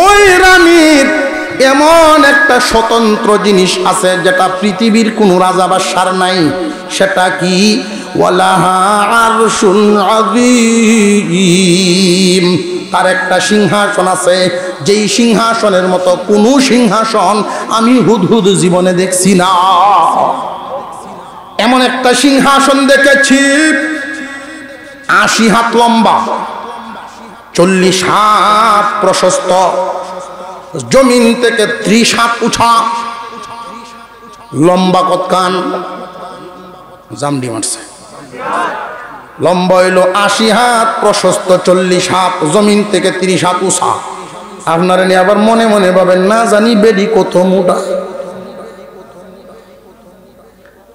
ওই রানীর এমন একটা স্বতন্ত্র জিনিস আছে যেটা পৃথিবীর কোনো রাজা বাদশার নাই। সেটা কি? ওয়ালাহা আরশুন আযীম। তার একটা সিংহাসন আছে, যেই সিংহাসনের মতো কোনো সিংহাসন আমি হুদহুদ জীবনে দেখছি না। এমন একটা সিংহাসন দেখেছি ৮০ হাত লম্বা, ৪০ হাত প্রশস্ত, জমিন থেকে ৩০ হাত উঁচা, লম্বা কতখান? জামডি মারছে। লম্বা হইল ৮০ হাত, প্রশস্ত ৪০ হাত, জমিন থেকে ৩০ হাত উঁচা। আপনারা নিয়ে আবার মনে মনে ভাবেন না জানি বেডি কত মোটা।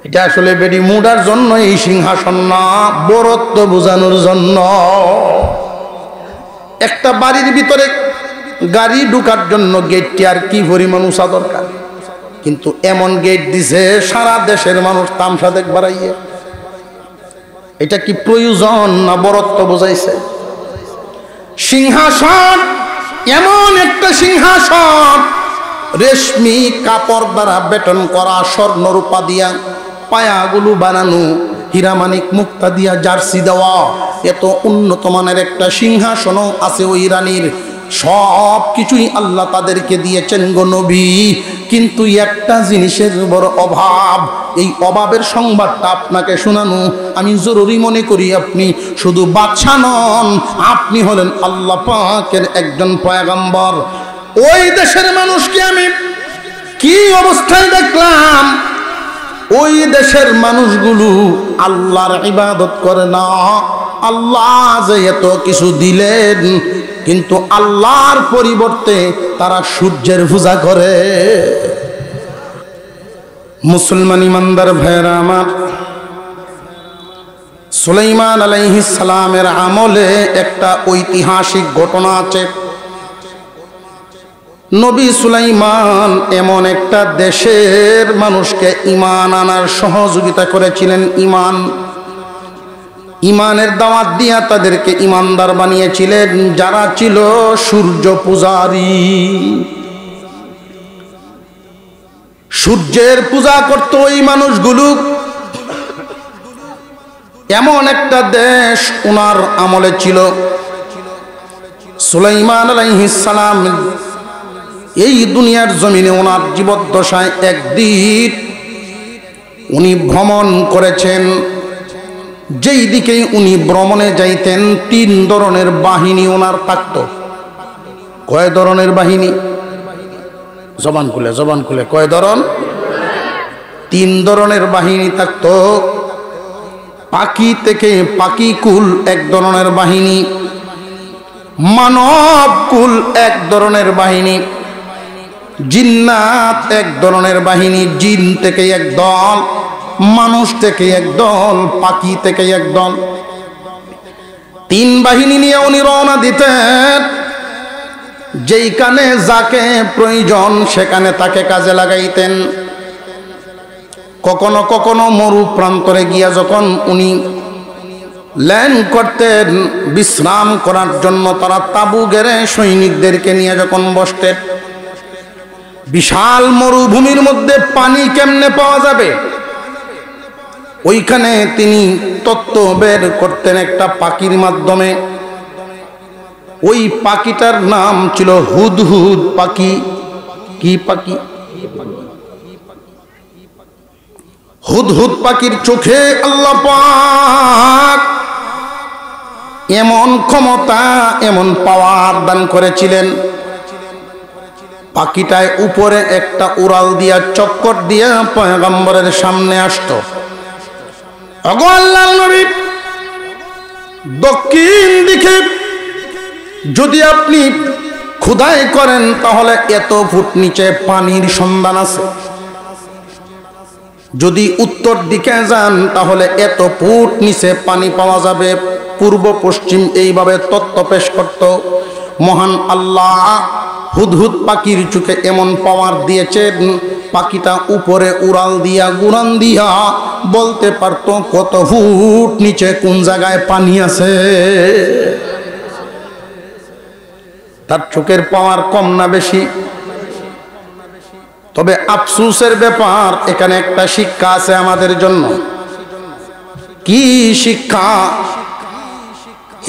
এটা আসলে বেডি মোটার জন্য এই সিংহাসন না, বরত্ব বোঝানোর জন্য। একটা বাড়ির ভিতরে গাড়ি ঢুকার জন্য গেটটি আর কি পরিমাণ উঁচা দরকার, কিন্তু এমন গেট দিছে সারা দেশের মানুষ তামসা দেখবার আইয়ে। এটা কি প্রয়োজন না বরত্ব বোঝাইছে? সিংহাসন এমন একটা সিংহাসন, রেশমি কাপড় দ্বারা বেটন করা, স্বর্ণ রূপা দিয়া পায়াগুলো বানানো, হীরামানিক মুক্তা দিয়া জার্সি দেওয়া, এত উন্নত মানের একটা সিংহাসনও আছে ওই রানীর। সব কিছুই আল্লাহ তাদেরকে দিয়েছেন গো নবী, কিন্তু একটা জিনিসের বড় অভাব। এই অভাবের সংবাদটা আপনাকে শোনানো আমি জরুরি মনে করি। আপনি শুধু বাদশা নন, আপনি হলেন আল্লাহ পাকের একজন পয়গম্বর। ওই দেশের মানুষকে আমি কি অবস্থায় দেখলাম, ওই দেশের মানুষগুলো আল্লাহর ইবাদত করে না। আল্লাহ যে এত কিছু দিলেন, কিন্তু আল্লাহর পরিবর্তে তারা সূর্যের পূজা করে। মুসলমান ইমানদার ভাইরা আমার, সুলাইমান আলাইহিস সালামের আমলে একটা ঐতিহাসিক ঘটনা আছে। নবী সুলাইমান এমন একটা দেশের মানুষকে ঈমান আনার সহযোগিতা করেছিলেন। ঈমানের দাওয়াত দিয়া তাদেরকে ঈমানদার বানিয়েছিলেন, যারা ছিল সূর্য পূজারী। সূর্যের পূজা করত ওই মানুষগুলো। এমন একটা দেশ ওনার আমলে ছিল। সুলাইমান আলাইহিস সালাম এই দুনিয়ার জমিনে ওনার জীবদ্দশায় একদিন উনি ভ্রমণ করেছেন। যেই দিকে উনি ভ্রমণে যাইতেন, ৩ ধরনের বাহিনী ওনার থাকত। কয় ধরনের বাহিনী? জবান খুলে কয় ধরন? ৩ ধরনের বাহিনী থাকত। পাখি থেকে পাখি কুল এক ধরনের বাহিনী, মানব কুল এক ধরনের বাহিনী, জিন্নাত এক ধরনের বাহিনী। জিন থেকে এক দল, মানুষ থেকে এক দল, পাখি থেকে এক দল। 3 বাহিনী নিয়ে উনি রওনা দিতেন। যেইখানে যাকে প্রয়োজন সেখানে তাকে কাজে লাগাইতেন। কখনো কখনো মরু প্রান্তরে গিয়া যখন উনি ল্যান্ড করতেন, বিশ্রাম করার জন্য তারা তাবু গেড়ে সৈনিকদেরকে নিয়ে যখন বসতেন, বিশাল মরুভূমির মধ্যে পানি কেমনে পাওয়া যাবে, ওইখানে তিনি তত্ত্ব বের করতেন একটা পাখির মাধ্যমে। ওই পাখিটার নাম ছিল হুদহুদ পাখি। কি পাখি? হুদহুদ পাখির চোখে আল্লাহ পাক এমন ক্ষমতা, এমন পাওয়ার দান করেছিলেন। পাখিটায় উপরে একটা উড়াল দিয়া, চক্কর দিয়া পয়গম্বরের সামনে আসতো। ওগো আল্লাহর নবী, দক্ষিণ দিকে যদি আপনি খোদাই করেন তাহলে এত ফুট নিচে পানির সন্ধান আছে। যদি উত্তর দিকে যান তাহলে এত ফুট নিচে পানি পাওয়া যাবে। পূর্ব পশ্চিম এইভাবে তত্ত্ব পেশ করত। মহান আল্লাহ হুদহুদ পাখির চোখে এমন পাওয়ার দিয়েছেন, পাখিটা উপরে উড়াল দিয়া, গুড়ান দিয়া বলতে পারতো কত ফুট নিচে কোন জায়গায় পানি আছে। তার চোখের পাওয়ার কম না বেশি? তবে আফসোসের ব্যাপার, এখানে একটা শিক্ষা আছে আমাদের জন্য। কি শিক্ষা?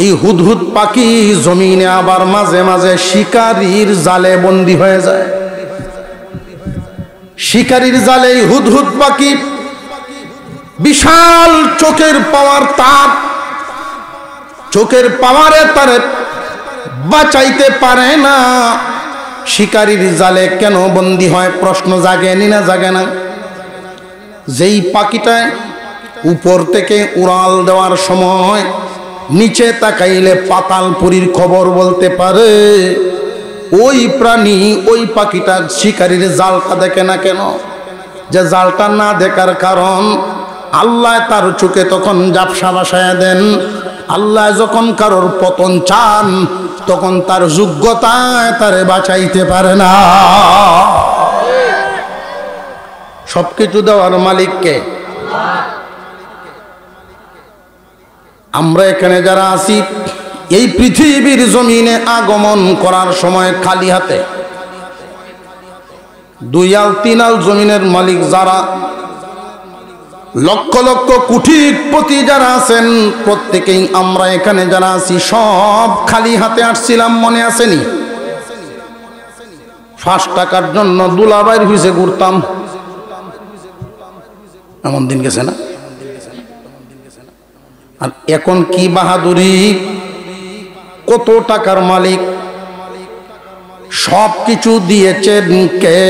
এই হুদহুদ পাখি জমিনে আবার মাঝে মাঝে শিকারীর জালে বন্দী হয়ে যায়। শিকারীর জালে হুদহুদ পাখি, বিশাল চোখের পাওয়ার, তার চোখের পাওয়ারে তার বাঁচাইতে পারে না। শিকারীর জালে কেন বন্দী হয়? প্রশ্ন জাগেনি না জাগে না? যেই পাখিটা উপর থেকে উড়াল দেওয়ার সময় নিচে তাকাইলে পাতালপুরীর খবর বলতে পারে, ওই প্রাণী, ওই পাখিটা শিকারীর জালটা দেখে না কেন? যে জালটা না দেখার কারণ, আল্লাহ তার চোখে তখন ঝাপসা বসায়া দেন। আল্লাহ যখন কারোর পতন চান, তখন তার যোগ্যতায় তারে বাঁচাইতে পারে না। সবকিছু দেওয়ার মালিককে। আমরা এখানে যারা আছি, এই পৃথিবীর জমিনে আগমন করার সময় খালি হাতে, 2 আল 3 আল জমিনের মালিক যারা, লক্ষ লক্ষ কোটিপতি যারা আছেন, প্রত্যেকেই আমরা এখানে যারা আছি সব খালি হাতে আসছিলাম, মনে আসেনি? 5 টাকার জন্য দুলাবাইর হুইসে ঘুরতাম, এমন দিন গেছে না? আর এখন কি বাহাদুরি! কত টাকার মালিক, সব কিছু দিয়েছেন কে?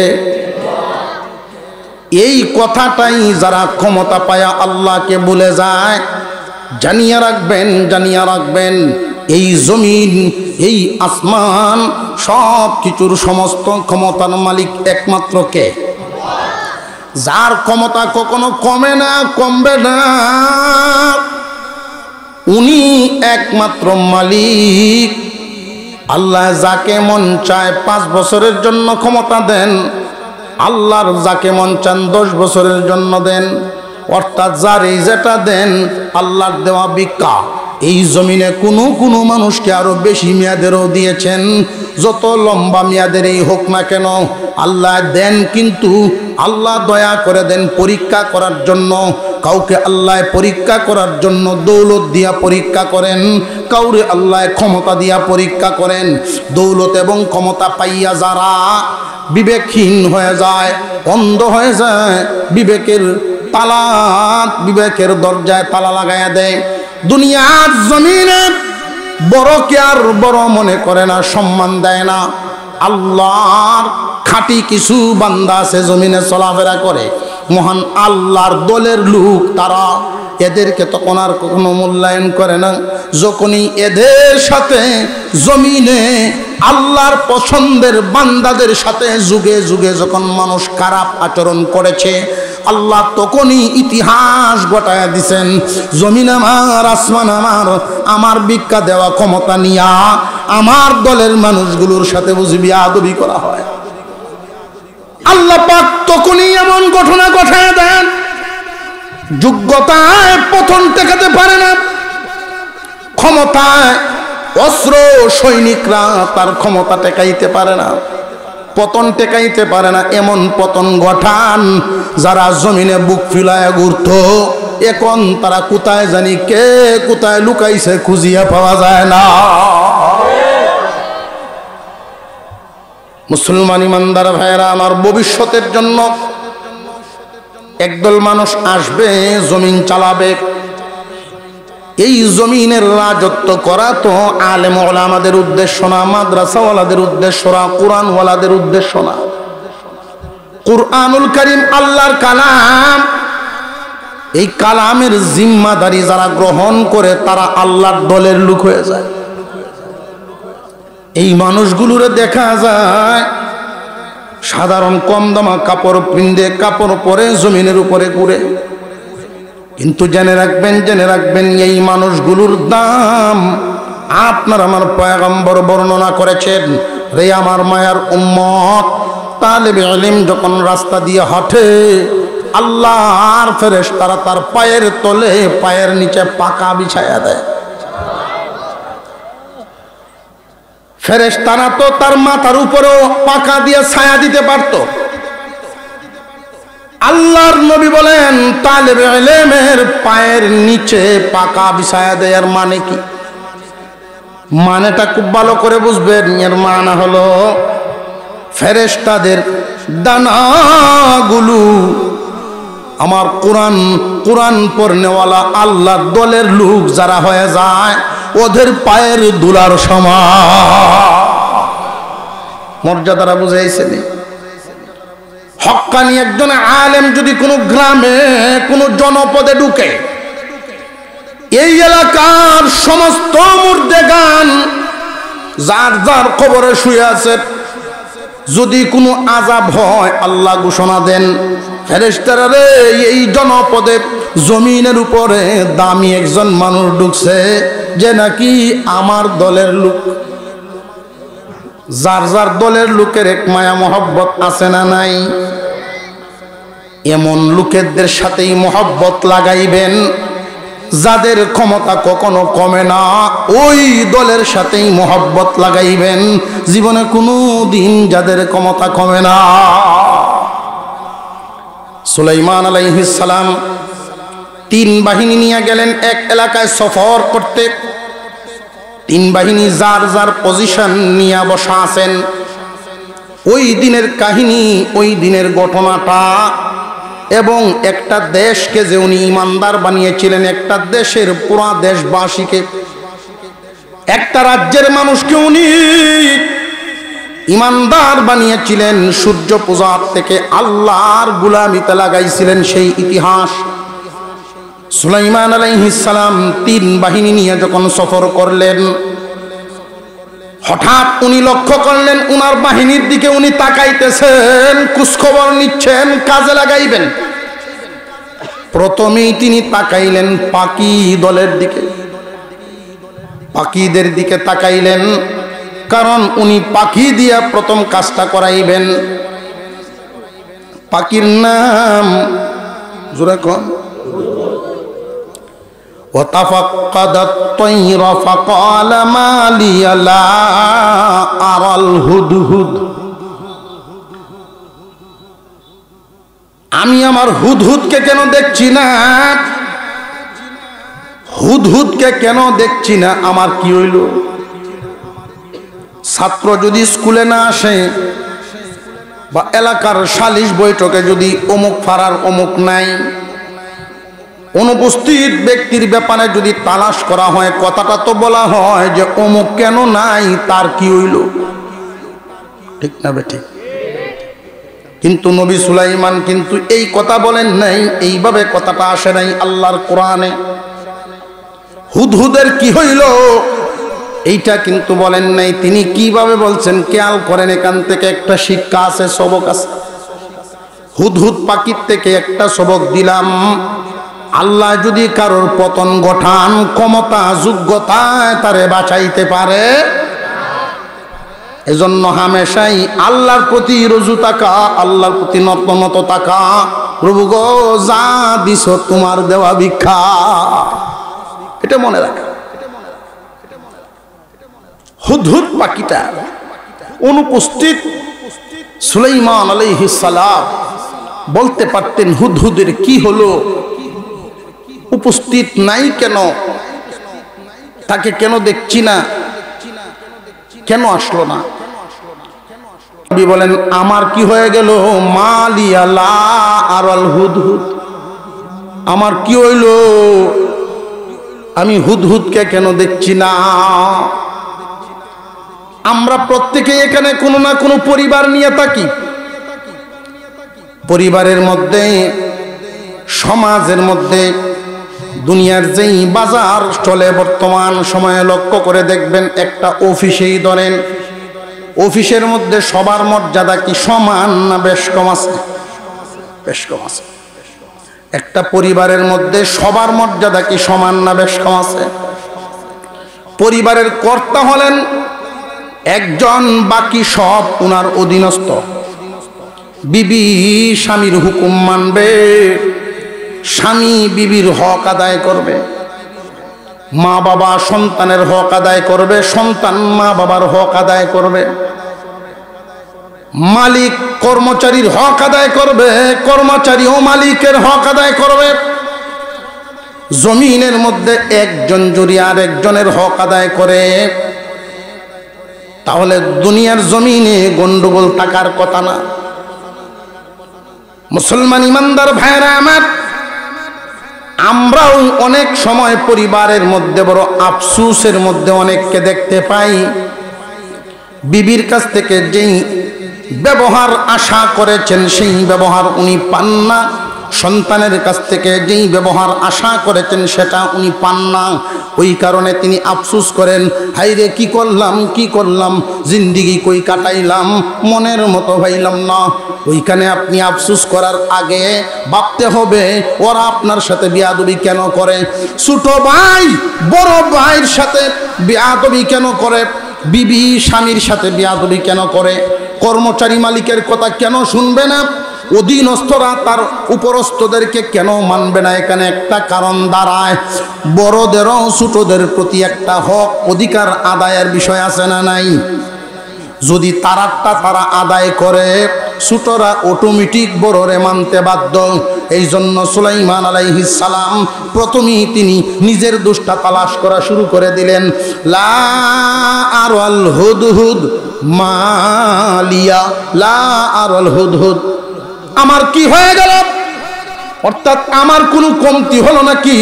এই কথাটাই যারা ক্ষমতা পায়া আল্লাহকে ভুলে যায়, জানিয়ে রাখবেন, জানিয়ে রাখবেন, এই জমিন, এই আসমান, সব কিছুর সমস্ত ক্ষমতার মালিক একমাত্র কে? যার ক্ষমতা কখনো কমে না, কমবে না, উনি একমাত্র মালিক। আল্লাহ যাকে মন চায় 5 বছরের জন্য ক্ষমতা দেন, আল্লাহর যাকে মন চান 10 বছরের জন্য দেন। অর্থাৎ যারে যেটা দেন, আল্লাহর দেওয়া ভিক্ষা। এই জমিনে কোনো মানুষকে আরো বেশি মেয়াদেরও দিয়েছেন। যত লম্বা মেয়াদেরই হোক না কেন, আল্লাহ দেন, কিন্তু আল্লাহ দয়া করে দেন পরীক্ষা করার জন্য। কাউকে আল্লাহ পরীক্ষা করার জন্য দৌলত দিয়া পরীক্ষা করেন, কাউরে আল্লাহ ক্ষমতা দিয়া পরীক্ষা করেন। দৌলত এবং ক্ষমতা পাইয়া যারা বিবেকহীন হয়ে যায়, অন্ধ হয়ে যায়, বিবেকের তালা, বিবেকের দরজায় তালা লাগাইয়া দেয়, দুনিয়ার জমিনে বড়কে আর বড় মনে করে না, সম্মান দেয় না। আল্লাহর খাঁটি কিছু বান্দা আছে জমিনে চলাফেরা করে, মহান আল্লাহর দলের লোক তারা, এদেরকে তখন আর কখনো মূল্যায়ন করে না। যখনই এদের সাথে জমিনে আল্লাহর পছন্দের বান্দাদের সাথে যুগে যুগে যখন মানুষ খারাপ আচরণ করেছে, আল্লাহ তখনই ইতিহাস ঘটায়া দিছেন, জমিন আমার, আসমান আমার, আমার ভিক্ষা দেওয়া ক্ষমতা নিয়া আমার দলের মানুষগুলোর সাথে বুঝবি আদবি করা হয়। আল্লাহ পাক তখনই এমন ঘটনা ঘটায় দেন, যোগ্যতায় পতন টেকাতে পারে না, ক্ষমতায় অস্ত্র সৈনিকরা তার ক্ষমতা টেকাইতে পারে না, পতন টেকাইতে পারে না। এমন পতন ঘটান যারা জমিনে বুক ফিলায় ঘুরত, এখন তারা কোথায় জানি কে কোথায় লুকাইছে, খুঁজিয়া পাওয়া যায় না। মুসলমান ইমানদার ভাইয়েরা আমার, ভবিষ্যতের জন্য একদল মানুষ আসবে, জমিন চালাবে। এই জমিনের রাজত্ব করা তো আলেম ওলামাদের উদ্দেশ্য না, মাদ্রাসাওয়ালাদের উদ্দেশ্য না, কোরআনওয়ালাদের উদ্দেশ্য না। কুরআনুল কারীম আল্লাহর কালাম, এই কালামের জিম্মাদারি যারা গ্রহণ করে তারা আল্লাহর দলের লোক হয়ে যায়। এই মানুষগুলোরে দেখা যায় সাধারণ কম দামা কাপড় পিন্দে, কাপড় পরে জমিনের উপরে ঘুরে, কিন্তু জেনে রাখবেন এই মানুষগুলোর দাম আপনার আমার পয়গম্বর বর্ণনা করেছেন। রে আমার মায়ার উম্মত, তালেবে ইলম যখন রাস্তা দিয়ে হাঁটে, আল্লাহর ফেরেশতারা তার পায়ের তলে, পায়ের নিচে পাকা বিছায়া দেয়। ফেরেশতারা তো তার মাথার উপরেও পাকা দিয়ে ছায়া দিতে পারত। আল্লাহর নবী বলেন তালেবে ইলমের পায়ের নিচে পাকা বিছায়া দেয়ার মানে কি? মানেটা খুব ভালো করে বুঝবেন। এর মানে হলো ফেরেশতাদের দানাগুলো আমার কোরআন পড়নেওয়ালা আল্লাহর দলের লোক যারা হয়ে যায় ওদের পায়ের ধুলার সমান। মর্যাদারা বুঝাইছেন? হক্কানি একজন আলেম যদি কোনো গ্রামে কোনো জনপদে ঢুকে, এই এলাকার সমস্ত মুর্দেগান যার যার কবরে শুয়ে আছে, যদি কোনো আযাব হয় আল্লাহ ঘোষণা দেন, ফেরেশতারা রে এই জনপদে জমিনের উপরে দামি একজন মানুষ ঢুকছে যে নাকি আমার দলের লোক। যার যার দলের লোকের এক মায়া মহব্বত আছে না নাই? এমন লোকেদের সাথেই মহব্বত লাগাইবেন যাদের ক্ষমতা কখনো কমে না, ওই দলের সাথেই মহব্বত লাগাইবেন জীবনে কোনো দিন যাদের ক্ষমতা কমে না। সুলাইমান আলাইহিস সালাম 3 বাহিনী নিয়ে গেলেন এক এলাকায় সফর করতে। 3 বাহিনী যার যার পজিশন নিয়ে বসা আছেন। ওই দিনের কাহিনী, ওই দিনের ঘটনাটা, এবং একটা দেশকে যে উনি ইমানদার বানিয়েছিলেন, একটা দেশের পুরা দেশবাসীকে, একটা রাজ্যের মানুষকে উনি ইমানদার বানিয়েছিলেন, সূর্য পূজার থেকে আল্লাহর গোলামিতে লাগাইছিলেন, সেই ইতিহাস। সুলাইমান আলাইহিস সালাম 3 বাহিনী নিয়ে যখন সফর করলেন, হঠাৎ উনি লক্ষ্য করলেন উনার বাহিনীর দিকে উনি তাকাইতেছেন, খোঁজখবর নিচ্ছেন, কাজে লাগাইবেন। প্রথমেই তিনি তাকাইলেন পাখি দলের দিকে, পাখিদের দিকে তাকাইলেন, কারণ উনি পাখি দিয়া প্রথম কাজটা করাইবেন। পাখির নাম জোরে কোন? وتفقد الطير فقال ما لي لا أرى الهدهد। আমি আমার হুদহুদকে কেন দেখছি না? হুদহুদকে কেন দেখছি না? আমার কি হইল? ছাত্র যদি স্কুলে না আসে বা এলাকার সালিশ বৈঠকে যদি অমুক ফারার অমুক নাই, অনুপস্থিত ব্যক্তির ব্যাপারে যদি তালাশ করা হয়, কথাটা তো বলা হয় যে অমুক কেন নাই, তার কি হইল? ঠিক না বেঠিক? কিন্তু নবী সুলাইমান কিন্তু এই কথা বলেন নাই, এইভাবে কথাটা আসে নাই আল্লাহর কোরআনে। হুদহুদের কি হইল এইটা কিন্তু বলেন নাই। তিনি কিভাবে বলছেন খেয়াল করেন, এখান থেকে একটা শিক্ষা আছে, সবক আছে। হুদহুদ পাখির থেকে একটা সবক দিলাম, আল্লাহ যদি কারোর পতন ঘটান, ক্ষমতা যোগ্যতায় তারে বাঁচাইতে পারে। এজন্য হামেশাই আল্লাহর প্রতি রুজু তাকা, আল্লাহর প্রতি নত তাকা। প্রভু গো, যা দিছ তোমার দেওয়া ভিক্ষা, এটা মনে রাখা। হুদহুদ পাখিটা অনুপস্থিত। সুলাইমান আলাইহিস সালাম বলতে পারতেন হুদহুদের কি হলো, উপস্থিত নাই কেন, তাকে কেন দেখছি না, কেন আসলো না? নবী বলেন আমার কি হয়ে গেল? মালিয়া লা আরাল হুদহুদ, আমার কি হইল? আমি হুদহুদকে কেন দেখছি না? আমরা প্রত্যেকে এখানে কোনো না কোনো পরিবার নিয়ে থাকি। পরিবারের মধ্যে, সমাজের মধ্যে, দুনিয়ার যেই বাজার চলে বর্তমান সময়ে লক্ষ্য করে দেখবেন, একটা অফিসেই ধরেন, অফিসের মধ্যে সবার মর্যাদা কি সমান না বেশ কম আছে? বেশ কম আছে। একটা পরিবারের মধ্যে সবার মর্যাদা কি সমান না বেশ কম আছে? পরিবারের কর্তা হলেন একজন, বাকি সব উনার অধীনস্থ। বিবি স্বামীর হুকুম মানবে, স্বামী বিবির হক আদায় করবে। মা বাবা সন্তানের হক আদায় করবে, সন্তান মা বাবার হক আদায় করবে, মালিক কর্মচারীর হক আদায় করবে, কর্মচারীও মালিকের হক আদায় করবে। জমিনের মধ্যে একজন যদি আরেকজনের হক আদায় করে তাহলে দুনিয়ার জমিনে গন্ডগোল থাকার কথা না। মুসলমান ইমানদার ভাইরা আমার, আমরাও অনেক সময় পরিবারের মধ্যে বড় আফসোসের মধ্যে অনেককে দেখতে পাই, বিবির কাছ থেকে যেই ব্যবহার আশা করেছেন সেই ব্যবহার উনি পান না, সন্তানের কাছ থেকে যেই ব্যবহার আশা করেছেন সেটা উনি পান না। ওই কারণে তিনি আফসোস করেন, হাইরে কি করলাম, জিন্দিগি কই কাটাইলাম, মনের মতো হইলাম না। ওইখানে আপনি আফসোস করার আগে ভাবতে হবে ওরা আপনার সাথে বেয়াদবি কেন করে, ছোট ভাই বড় ভাইয়ের সাথে বেয়াদবি কেন করে, বিবি স্বামীর সাথে বেয়াদবি কেন করে, কর্মচারী মালিকের কথা কেন শুনবে না, অধীনস্থরা তার উপরস্থদেরকে কেন মানবে না। এখানে একটা কারণ দাঁড়ায়, বড়দেরও ছোটদের প্রতি একটা হক অধিকার আদায়ের বিষয় আছে না নাই? যদি তারাটা তারা আদায় করে ছোটরা অটোমেটিক বড়রে মানতে বাধ্য। এই জন্য সুলাইমান আলাইহিস সালাম প্রথমেই তিনি নিজের দোষটা তালাশ করা শুরু করে দিলেন। লা আরাল হুদহুদ মালিয়া, লা আরাল হুদহুদ, আমার কি হয়ে গেল, অর্থাৎ আমার কোনো কমতি হলো নাকি?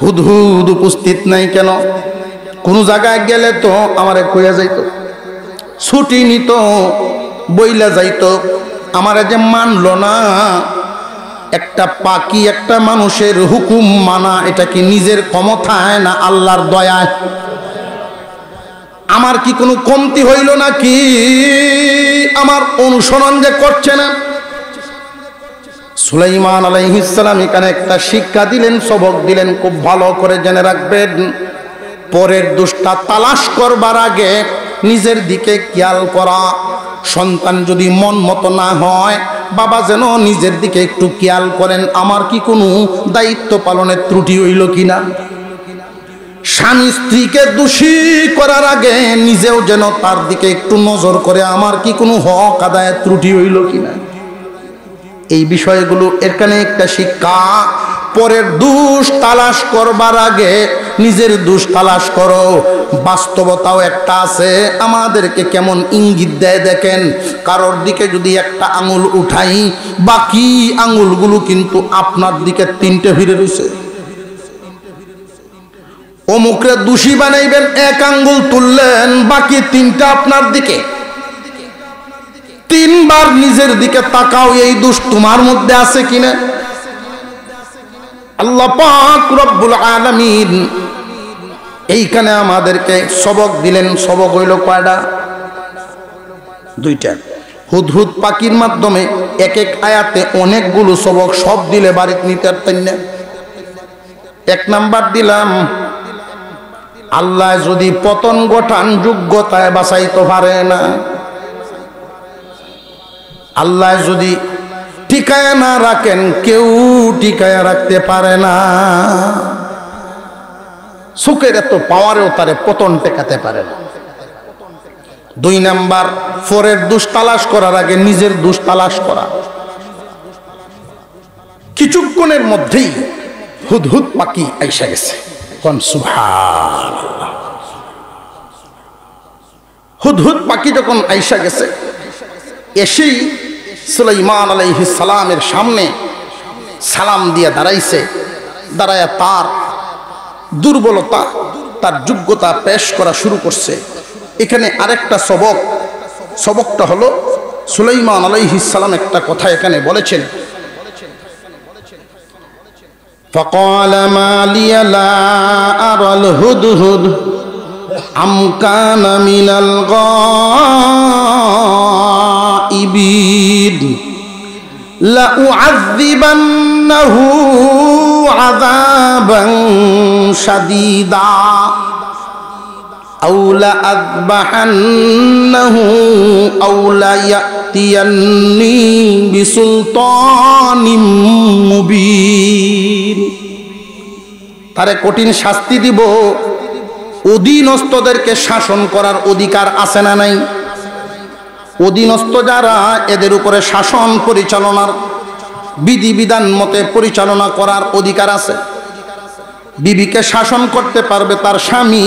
হুদহুদ উপস্থিত নাই কেন? কোন জায়গায় গেলে তো আমারে কইয়া যাইতো, ছুটি নিত, বইলা যাইতো, আমারে যে মানলো না। একটা পাখি একটা মানুষের হুকুম মানা এটা কি নিজের ক্ষমতায় না আল্লাহর দয়ায়? আমার কি কোনো কমতি হইল নাকি? আমার অনুসরণ যে করছে না। সুলাইমান আলাইহিস সালাম এখানে একটা শিক্ষা দিলেন, সবক দিলেন, খুব ভালো করে জেনে রাখবেন। পরের দোষটা তালাশ করবার আগে নিজের দিকে খেয়াল করা। সন্তান যদি মন মতো না হয়, বাবা যেন নিজের দিকে একটু খেয়াল করেন, আমার কি কোনো দায়িত্ব পালনের ত্রুটি হইল কিনা। স্বামী স্ত্রীকে দোষী করার আগে নিজেও যেন তার দিকে একটু নজর করে, আমার কি কোনো হক আদায়ের ত্রুটি হইল কিনা। এই বিষয়গুলো এখানে একটা শিক্ষা। পরের দোষ তালাশ করবার আগে নিজের দোষ তালাশ করো। বাস্তবতাও একটা আছে, আমাদেরকে কেমন ইঙ্গিত দেয় দেখেন। কারোর দিকে যদি একটা আঙুল উঠাই, বাকি আঙুলগুলো কিন্তু আপনার দিকে তিনটে ফিরে রয়েছে। অমুকরে দোষী বানাইবেন, এক আঙ্গুল তুললেন, বাকি তিনটা আপনার দিকে। তিনবার নিজের দিকে তাকাও, এই দোষ তোমার মধ্যে আছে কিনা। আল্লাহ পাক রব্বুল আলামিন এইখানে আমাদেরকে সবক দিলেন। সবক হইল কয়টা? দুইটা। হুদহুদ পাখির মাধ্যমে এক এক আয়াতে অনেকগুলো সবক, সব দিলে বাড়িতে নিতে পারতেন না। এক নাম্বার দিলাম, আল্লাহ যদি পতন ঘটান যোগ্যতায় বাঁচাইতে পারে না। আল্লাহ যদি টিকায় না রাখেন, কেউ টিকায় রাখতে পারে না। সুখের এত পাওয়ারেও তারে পতন টেকাতে পারে না। দুই নাম্বার, পরের দোষ তালাশ করার আগে নিজের দোষ তালাশ করা। কিছুক্ষণের মধ্যেই হুদহুদ পাখি আইসা গেছে। কোন সুবহানাল্লাহ। হুদহুদ পাখি যখন আইসা গেছে, এসেই সুলাইমান আলাইহিস সালামের সামনে সালাম দিয়ে দাঁড়াইছে। দাঁড়ায়া তার দুর্বলতা, তার যোগ্যতা পেশ করা শুরু করছে। এখানে আরেকটা সবক, সবকটা হলো সুলাইমান আলাইহিস সালাম একটা কথা এখানে বলেছেন, فقال ما لي لا أرى الهدهد أم كان من الغائبين لأعذبنه عذابا شديدا أو لأذبحنه أو ليأتيني بسلطان مبين। তারে কঠিন শাস্তি দিব। অধীনস্থদেরকে শাসন করার অধিকার আছে না নাই? অধীনস্থ যারা, এদের উপরে শাসন পরিচালনার বিধিবিধান মতে পরিচালনা করার অধিকার আছে। বিবিকে শাসন করতে পারবে তার স্বামী,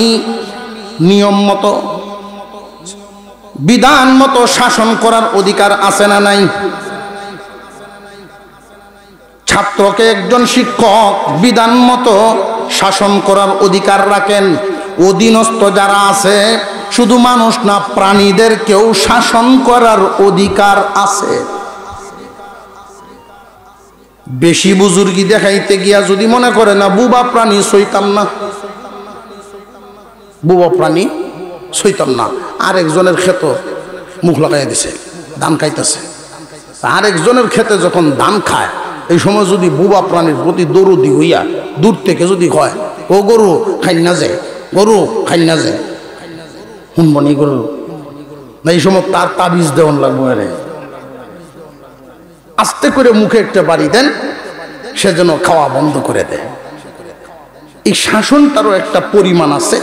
নিয়ম মতো বিধান মতো শাসন করার অধিকার আছে না নাই? ছাত্রকে একজন শিক্ষক বিধান মতো শাসন করার অধিকার রাখেন। অধীনস্থ যারা আছে, শুধু মানুষ না প্রাণীদেরকেও শাসন করার অধিকার আছে। বেশি বুজুর্গি দেখাইতে গিয়া যদি মনে করে না বুবা প্রাণী সইতাম না, বুবা প্রাণী সইতাম না, আরেকজনের ক্ষেত মুখ লাগাই দিছে, ধান খাইতেছে। আরেকজনের ক্ষেতে যখন ধান খায়, এই সময় যদি বুবা প্রাণীর প্রতি দরদি হইয়া দূর থেকে যদি কয়, ও গরু খাই না যায়, গরু খাই না যায়, শুনবনি গরু না, এই সময় তার তাবিজ দেওয়ান লাগবো। আরে আস্তে করে মুখে একটা বাড়ি দেন, সে যেন খাওয়া বন্ধ করে দেয়। এই শাসনটারও একটা পরিমাণ আছে,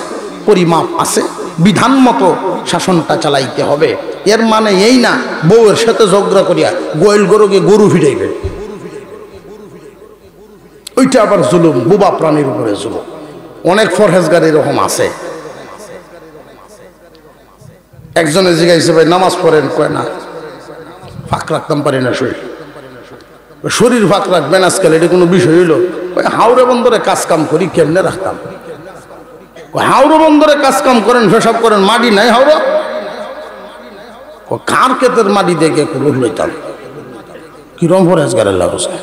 পরিমাপ আছে, বিধান মতো শাসনটা চালাইতে হবে। এর মানে এই না বউয়ের সাথে ঝগড়া করিয়া গোয়েল গরুকে গরু ফিরাইবে, ওইটা আবার জুলুম, বুবা প্রাণীর উপরে জুলুম। অনেক ফরহেজগার এরকম আছে। একজনের জিজ্ঞাসা, ভাই নামাজ পড়েন? কয় না, ফাঁক রাখতাম পারি না শরীর। শরীর ফাঁক রাখবেন আজকাল, এটা কোনো বিষয় হইল? হাওড়ে বন্দরে কাজ কাম করি, কেমনে রাখতাম? হাওড়ে বন্দরে কাজ কাম করেন, পেশাব করেন, মাটি নাই হাওড়া, কার ক্ষেতের মাটি দেখে কুলুর লইতাম। কিরম ফরহেজগারের লাভ আছে?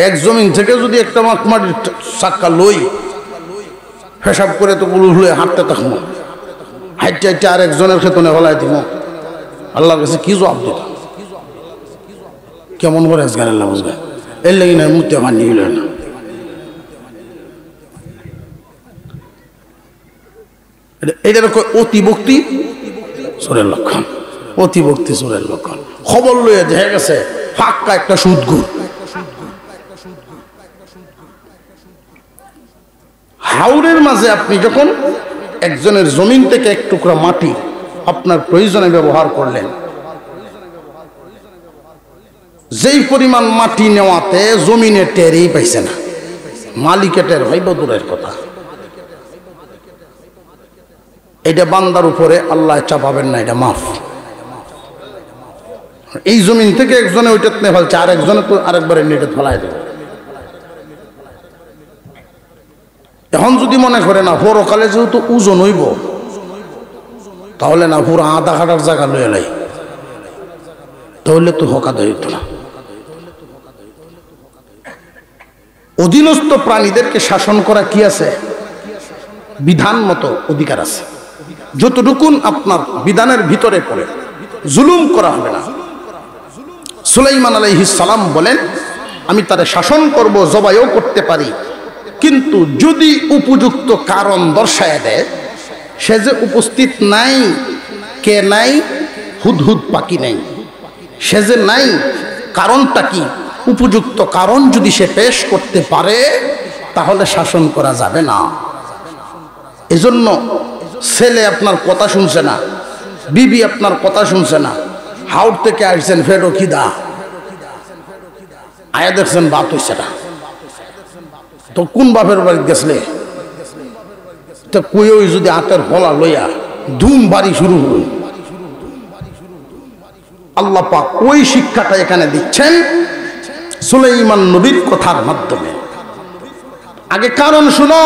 এক জমিন থেকে যদি একটা মাটির চাক্কা লই, পেশাব করে তো কুলুর লই হাঁটতে থাকবো, হাইটে হাইটে আরেকজনের ক্ষেতনে ফেলাই দিব, আল্লাহর কাছে কি জবাব দিত? কেমন করে আজগারের লাভ বুঝবে? এর লেগে না মুক্তি আমার নিল না। এটার অতিভক্তি চোরের লক্ষণ, অতিভক্তি চোরের লক্ষণ। খবর লইয়া দেখা গেছে ফাঁকা একটা সুদঘুর। হাওড়ের মাঝে আপনি যখন একজনের জমিন থেকে এক টুকরা মাটি আপনার প্রয়োজনে ব্যবহার করলেন, যেই পরিমাণ মাটি নেওয়াতে জমিনে টেরই পাইছে না, মালিকে টের ভাই দূরের কথা। এটা বান্দার উপরে আল্লাহ চাপাবেন না, এটা মাফ। এই জমিন থেকে একজনে ওইটা নিয়ে ফেলছে, আরেকজনে তো আরেকবারে নেটে ফেলাই দেবে। এখন যদি মনে করে না পরকালে যেহেতু ওজন হইব, তাহলে না পুরো আধা কাটার জায়গা লয়ে লাই, তাহলে তো হকাত হইত না। অধীনস্থ প্রাণীদেরকে শাসন করা কি আছে? বিধান মতো অধিকার আছে। যতটুকুন আপনার বিধানের ভিতরে পড়ে জুলুম করা হবে না। সুলাইমান আলাইহিস সালাম বলেন, আমি তারে শাসন করব, জবাইও করতে পারি, কিন্তু যদি উপযুক্ত কারণ দর্শায় দেয়, সে যে উপস্থিত নাই, কে নাই? হুদহুদ পাখি নাই, সে যে নাই, কারণটা কি? উপযুক্ত কারণ যদি সে পেশ করতে পারে, তাহলে শাসন করা যাবে না। এজন্য ছেলে আপনার কথা শুনছে না, বিবি আপনার কথা শুনছে না, হাওড় থেকে আসছেন ফেরো খিদা, আয়া দেখছেন বাত হইছে না, তো কোন বাপের বাড়ি গেছলে? তো কই যদি হাতের ফলা লইয়া ধুম বাড়ি শুরু হল। আল্লাহ পাক ওই শিক্ষাটা এখানে দিচ্ছেন সুলাইমান নবীর কথার মাধ্যমে। আগে কারণ শুনো।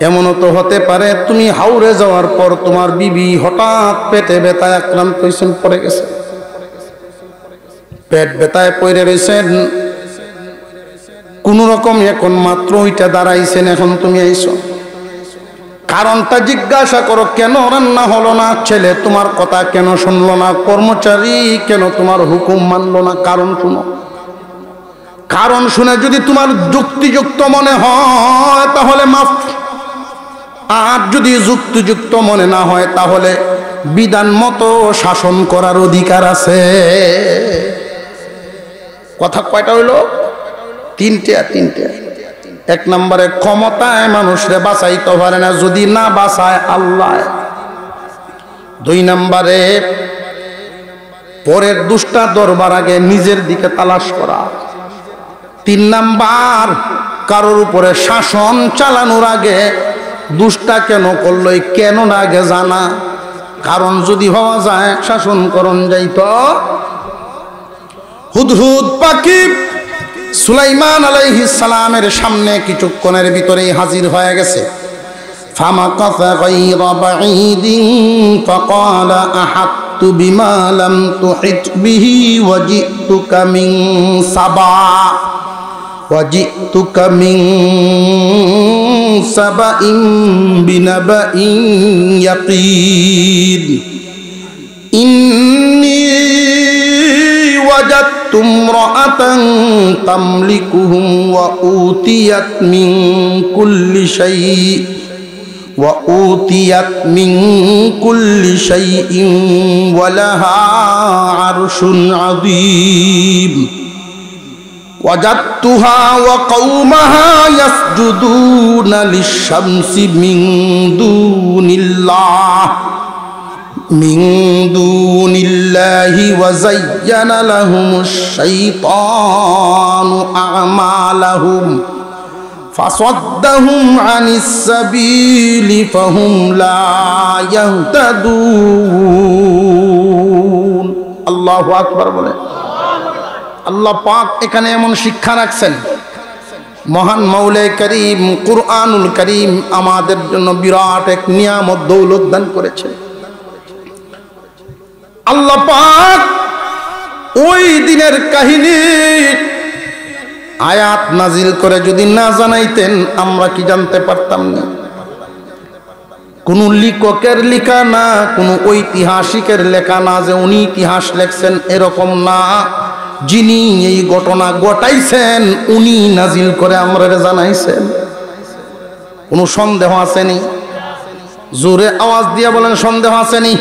এমনও তো হতে পারে তুমি হাওড়ে যাওয়ার পর তোমার বিবি হঠাৎ পেটে ব্যথায় আক্রান্ত হয়েছেন, পড়ে গেছে, পেট ব্যথায় পড়ে রয়েছেন, কোন রকম এখন মাত্র ওইটা দাঁড়াইছেন, এখন তুমি আইছো, কারণটা জিজ্ঞাসা করো, কেন রান্না হলো না? ছেলে তোমার কথা কেন শুনলো না? কর্মচারী কেন তোমার হুকুম মানলো না? কারণ শুনো। কারণ শুনে যদি তোমার যুক্তিযুক্ত মনে হয় তাহলে মাফ, আর যদি যুক্তিযুক্ত মনে না হয় তাহলে বিধান মতো শাসন করার অধিকার আছে। কথা কয়টা হইল? তিনটে। এক নম্বরে ক্ষমতায় মানুষরে বাঁচাইতে পারে না, যদি না বাঁচায় আল্লাহ। দুই নম্বরে পরের দুষ্টা দরবার আগে নিজের দিকে তালাশ করা। তিন নাম্বার কারোর উপরে শাসন চালানোর আগে দুষ্টা কেন করলো কেন না আগে জানা, কারণ যদি হওয়া যায় শাসন করণ যাইত। হুদহুদ পাখি সুলাইমান আলাইহিস সালামের সামনে কিছুক্ষণের ভিতরেই হাজির হয়ে গেছে। ফামাকাসা গায়রা বাঈদিন ফাকালা আহাত্তু বিমা লাম তুহিত বিহি ওয়াজিতুকা মিন সাবাইন বিনাবাইন ইয়াকিন ইন্নী ওয়াজাদতু ইমরাআতান তামলিকুহুম ওয়া উতিয়াত মিন কুল্লি শাইইন ওয়া লাহা আরশুন আযীম ওয়াজাদতুহা ওয়া কওমাহা ইয়াসজুদুনা লিশ-শামসি মিন দুনিল্লাহি ওয়া যায়্যানা লাহুমুশ শাইতানু আ'মালাহুম ফাসাদ্দাহুম আনিস সাবিলি ফাহুম লা ইয়াহতাদুন। আল্লাহু আকবার বলে। আল্লাহ পাক এখানে এমন শিক্ষা রাখছেন, মহান মাওলা করিম কুরআনুল করিম আমাদের জন্য বিরাট এক নিয়ামত দৌলত দান করেছেন। আল্লাহ পাক ওই দিনের কাহিনী আয়াত নাজিল করে যদি না জানাইতেন আমরা কি জানতে পারতাম না। কোন লেখকের লেখা না, কোন ঐতিহাসিকের লেখা না যে উনি ইতিহাস লেখছেন এরকম না, যিনি এই ঘটনা ঘটাইছেন উনি নাজিল করে আমরা জানাইছেন। কোনো সন্দেহ আসেনি? জোরে আওয়াজ দিয়ে বলেন সন্দেহ আসেনি?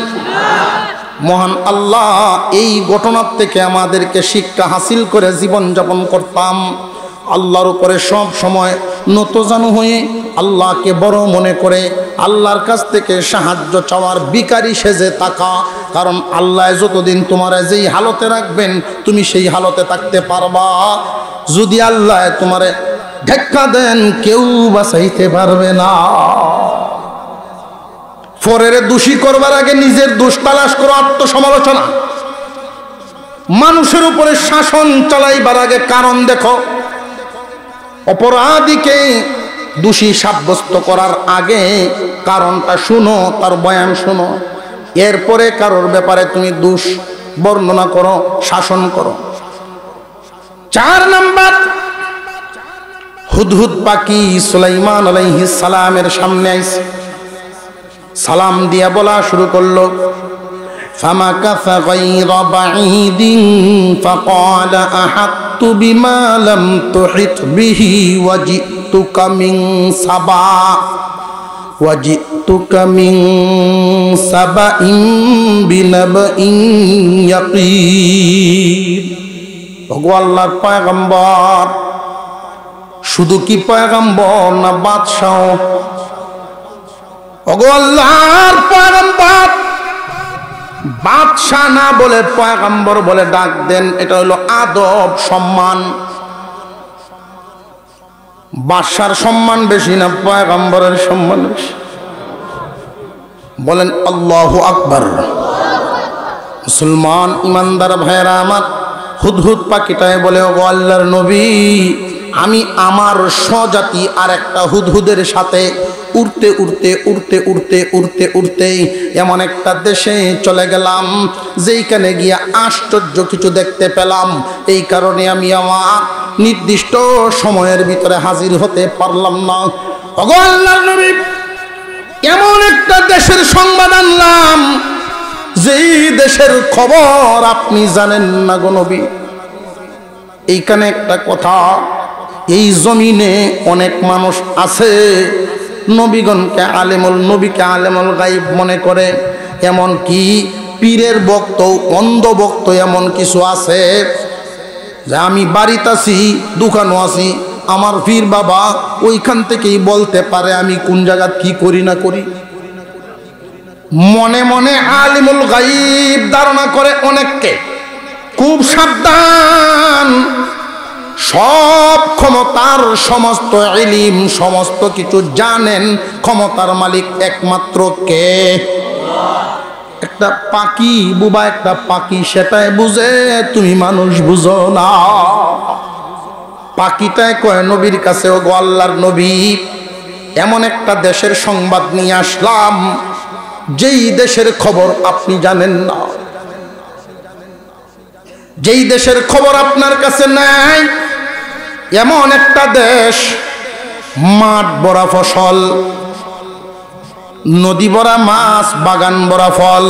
মহান আল্লাহ এই ঘটনার থেকে আমাদেরকে শিক্ষা হাসিল করে জীবন যাপন করতাম। আল্লাহর উপরে সব সময় নতজানু হয়ে আল্লাহকে বড় মনে করে আল্লাহর কাছ থেকে সাহায্য চাওয়ার ভিখারি সেজে থাকা। কারণ আল্লাহ যতদিন তোমার যেই হালতে রাখবেন তুমি সেই হালতে থাকতে পারবা। যদি আল্লাহ তোমারে ধাক্কা দেন কেউ বাঁচাইতে পারবে না। পরের দোষী করবার আগে নিজের দোষ তালাশ করো, আত্মসমালোচনা। মানুষের উপরে শাসন চালাইবার আগে কারণ দেখো। অপরাধীকে দোষী সাব্যস্ত করার আগে কারণটা শুনো, তার বয়ান শুনো, এরপরে কারোর ব্যাপারে তুমি দোষ বর্ণনা করো, শাসন করো। 4 নাম্বার, হুদহুদ পাখি সুলাইমান আলাইহিস সালামের সামনে আইছে, সালাম দিয়া বলা শুরু করলো। ফামাকাসা গায়রা বাঈদিন ফাকালা আহাত্তু বিমা লাম তুহিত বিহি ওয়াজিতুকা মিন সাবাইন বিনাবাইন ইয়াকিন। ওগো আল্লাহর পয়গম্বর, শুধু কি পয়গম্বর না বাদশাহ? ওগো আল্লাহর পয়গম্বর, বাদশাহ না বলে পয়গম্বর বলে ডাক দেন, এটা হলো আদব, সম্মান। বাদশার সম্মান বেশি না পয়গম্বরের সম্মান বেশি? বলেন আল্লাহু আকবার। মুসলমান ইমানদার ভাইরা আমার, হুদহুদ পাখিটায় বলে ওগো আল্লাহর নবী, আমি আমার স্বজাতি আর একটা হুদহুদের সাথে উড়তে উড়তে উড়তে উড়তে উড়তে উড়তে এমন একটা দেশে চলে গেলাম যেইখানে গিয়ে আশ্চর্য কিছু দেখতে পেলাম। এই কারণে আমি আমার নির্দিষ্ট সময়ের ভিতরে হাজির হতে পারলাম না। ওগো আল্লাহর নবী, এমন একটা দেশের সংবাদ আনলাম যেই দেশের খবর আপনি জানেন না গো নবী। এইখানে একটা কথা, এই জমিনে অনেক মানুষ আছে নবীগণকে নবীকে আলেমুল গায়ব মনে করে, এমন কি পীরের ভক্ত, অন্ধ ভক্ত এমন কিছু আছে যে আমি বাড়িতে আছি, দোকানও আছি, আমার পীর বাবা ওইখান থেকেই বলতে পারে আমি কোন জায়গা কি করি না করি। মনে মনে আলিমুল গায়ব ধারণা করে অনেককে। খুব সাবধান। সব ক্ষমতার সমস্ত ইলম সমস্ত কিছু জানেন ক্ষমতার মালিক একমাত্র কে? একটা পাখি, বুবা একটা পাখি সেটাই বুঝে, তুমি মানুষ বুঝো না। পাখিটাই কয় নবীর কাছে, ও গো আল্লাহর নবী, এমন একটা দেশের সংবাদ নিয়ে আসলাম যেই দেশের খবর আপনি জানেন না, যেই দেশের খবর আপনার কাছে নাই। এমন একটা দেশ, মাঠ ভরা ফসল, নদী ভরা মাছ, বাগান ভরা ফল,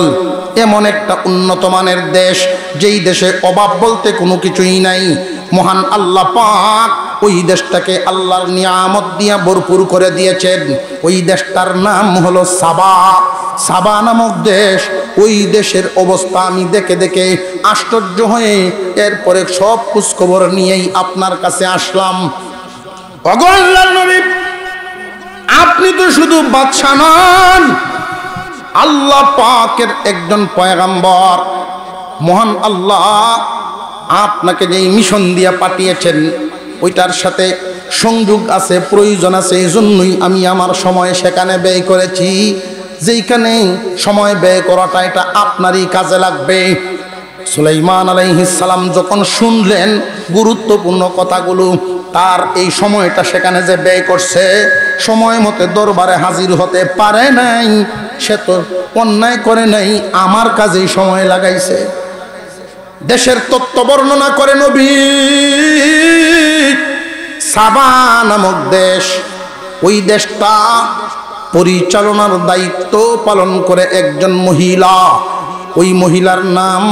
এমন একটা উন্নত মানের দেশ যেই দেশে অভাব বলতে কোনো কিছুই নাই। মহান আল্লাহ পাক ওই দেশটাকে আল্লাহর নিয়ামত দিয়া ভরপুর করে দিয়েছেন। ওই দেশটার নাম হলো সাবা। সাবা নামক দেশ। ওই দেশের অবস্থা আমি দেখে দেখে আশ্চর্য হয়ে এরপরে সব খোঁজখবর নিয়েই আপনার কাছে আসলাম। ওগো আল্লাহর নবী, আপনি তো শুধু বাদশা নন, আল্লাহ পাকের একজন পয়গম্বর। মহান আল্লাহ আপনাকে যেই মিশন দিয়া পাঠিয়েছেন ওইটার সাথে সংযোগ আছে, প্রয়োজন আছে। এই জন্যই আমি আমার সময় সেখানে ব্যয় করেছি। যেইখানে সময় ব্যয় করাটা এটা আপনারই কাজে লাগবে। সুলাইমান আলাইহিস সালাম যখন শুনলেন গুরুত্বপূর্ণ কথাগুলো, তার এই সময়টা সেখানে যে ব্যয় করছে, সময় মতো দরবারে হাজির হতে পারে নাই, সে তো অন্যায় করে নাই, আমার কাজেই সময় লাগাইছে। দেশের তত্ত্ব বর্ণনা করে নবী। সাবা নামক দেশ, ওই দেশটা পরিচালনার দায়িত্ব পালন করে একজন মহিলা। ওই মহিলার নাম,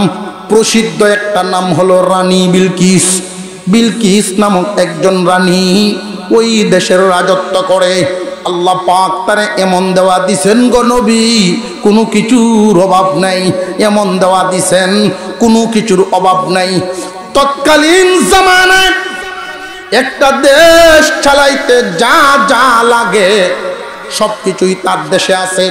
প্রসিদ্ধ একটা নাম হলো রানী বিলকিস। বিলকিস নামক একজন রানী ওই দেশের রাজত্ব করে। আল্লাহ পাক তারে এমন দেওয়া দিছেন গো নবী, কোনো কিছুর অভাব নাই। এমন দেওয়া দিছেন, কোনো কিছুর অভাব নাই। তৎকালীন জামানায় একটা দেশ চালাইতে যা যা লাগে সব কিছুই তার দেশে আছে।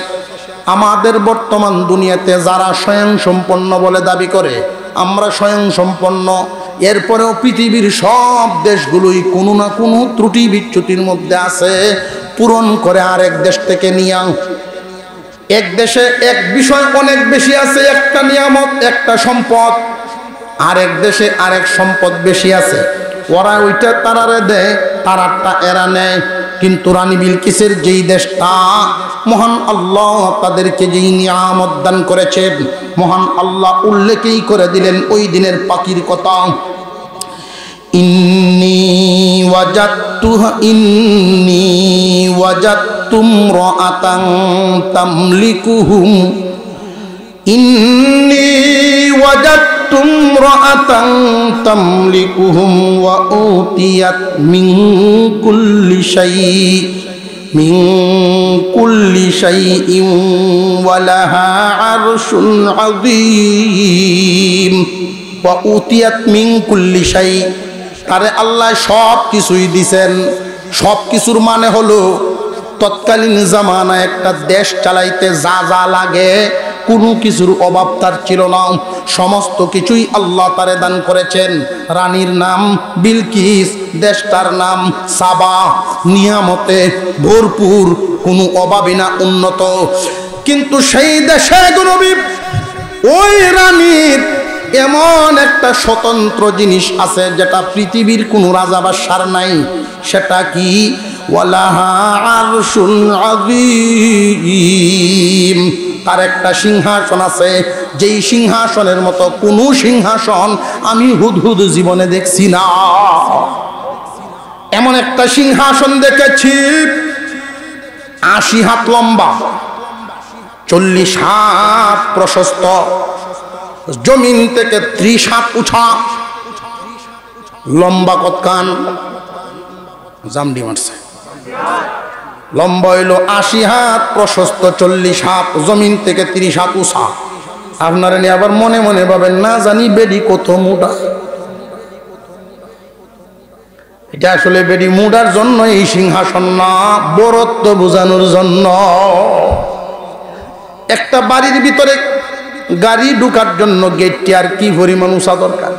আমাদের বর্তমান দুনিয়াতে যারা স্বয়ং সম্পন্ন বলে দাবি করে, আমরা স্বয়ং সম্পন্ন, এরপরেও পৃথিবীর সব দেশগুলোই কোনো না কোনো ত্রুটি বিচ্যুতির মধ্যে আছে, পূরণ করে আরেক দেশ থেকে নিয়ে। এক দেশে এক বিষয় অনেক বেশি আছে, একটা নিয়ামত, একটা সম্পদ, আরেক দেশে আরেক সম্পদ বেশি আছে, ওরা ওইটা তারারে দেয়, তারারটা এরা নেয়। কিন্তু রানী বিলকিসের যেই দেশটা, মহান আল্লাহ তাদেরকে যেই নিয়ামত দান করেছেন, মহান আল্লাহ উল্লেখই করে দিলেন ওই দিনের পাখির কথা। ইন্নী ওয়াজাদতুম রাআতান তামলিকুহুম, ইন্নী ওয়াজাদতুম রাআতান তামলিকুহুম ওয়া উতিয়াত মিন কুল্লি শাইইন ওয়া লাহা আরশুন আযীম। ওয়া উতিয়াত মিন কুল্লি শাই, তারে আল্লাহ সব কিছুই দিছেন। সব কিছুর মানে হলো তৎকালীন জামানায় একটা দেশ চালাইতে যা যা লাগে কোনো কিছুর অভাব তার ছিল না। সমস্ত কিছুই আল্লাহ তারে দান করেছেন। রানীর নাম বিলকিস, দেশটার নাম সাবা, নিয়ামতে ভরপুর, কোনো অভাবই না, উন্নত। কিন্তু সেই দেশে নবী, ওই রানীর এমন একটা স্বতন্ত্র জিনিস আছে যেটা পৃথিবীর কোনো রাজা বাদশার নাই। সেটা কি? ওয়ালাহা আরশুন আযীম, তার একটা সিংহাসন আছে, যেই সিংহাসনের মতো কোনো সিংহাসন আমি হুদহুদ জীবনে দেখছি না। এমন একটা সিংহাসন দেখেছি 80 হাত লম্বা, 40 হাত প্রশস্ত, জমিন থেকে 30 হাত উঁচা, লম্বা কতখান? জামডি মারছে। লম্বা হইল 80 হাত, প্রশস্ত 40 হাত, জমিন থেকে 30 হাত উঁচা। আপনারা নিয়ে আবার মনে মনে ভাবেন, না জানি বেডি কত মোটা। এটা আসলে বেডি মুডার জন্য এই সিংহাসন না, বরত্ব বোঝানোর জন্য। একটা বাড়ির ভিতরে গাড়ি ঢুকার জন্য গেটটি আর কি পরিমাণ উঁচা দরকার,